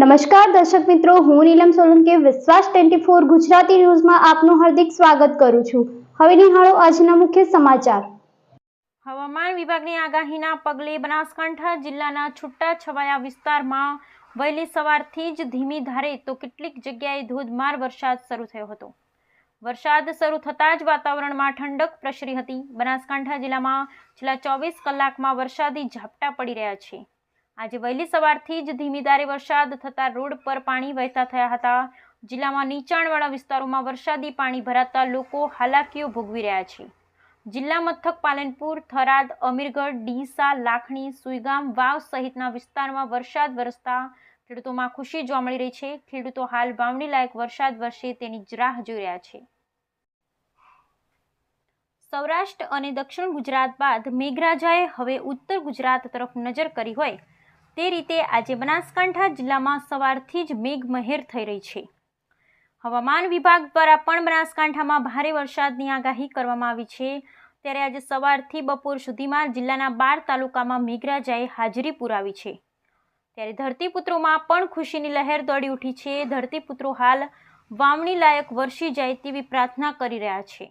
નમસ્કાર દર્શક મિત્રો, હું નીલમ સોલંકી વિશ્વાસ 24 ગુજરાતી ન્યૂઝમાં આપનું હાર્દિક સ્વાગત કરું છું। હવે નિહાળો આજના મુખ્ય સમાચાર। હવામાન વિભાગની આગાહીના પગલે બનાસકાંઠા જિલ્લાના છૂટાછવાયા વિસ્તારમાં વહેલી સવારથી જ ધીમી ધારે તો કેટલીક જગ્યાએ ધોધમાર વરસાદ શરૂ થયો હતો। વરસાદ શરૂ થતાં જ વાતાવરણમાં ઠંડક પ્રસરી હતી। બનાસકાંઠા જિલ્લામાં છેલ્લા 24 કલાકમાં વરસાદી ઝાપટા પડી રહ્યા છે। આજે વહેલી સવારથી જ ધીમી ધારે વરસાદ થતાં રોડ પર પાણી વહેતા થયા હતા। જિલ્લામાં નીચાણવાળા વિસ્તારોમાં વરસાદી પાણી ભરાતા લોકો હાલાકીઓ ભોગવી રહ્યા છે। જિલ્લા મથક પાલનપુર, થરાદ, અમીરગઢ, ડીસા, લાખણી, સુઈગામ, વાવ સહિતના વિસ્તારમાં વરસાદ વરસતા ખેડૂતોમાં ખુશી જોવા મળી રહી છે। ખેડૂતો હાલ વાવણી લાયક વરસાદ વરસે તેની જ રાહ જોઈ રહ્યા છે। સૌરાષ્ટ્ર અને દક્ષિણ ગુજરાત બાદ મેઘરાજાએ હવે ઉત્તર ગુજરાત તરફ નજર કરી હોય તે રીતે આજે બનાસકાંઠા જિલ્લામાં સવારથી જ મેઘમહેર થઈ રહી છે। હવામાન વિભાગ દ્વારા પણ બનાસકાંઠામાં ભારે વરસાદની આગાહી કરવામાં આવી છે। ત્યારે આજે સવારથી બપોર સુધીમાં જિલ્લાના 12 તાલુકામાં મેઘરાજાએ હાજરી પુરાવી છે। ત્યારે ધરતીપુત્રોમાં પણ ખુશીની લહેર દોડી ઉઠી છે। ધરતીપુત્રો હાલ વાવણી લાયક વરસી જાય તેવી પ્રાર્થના કરી રહ્યા છે।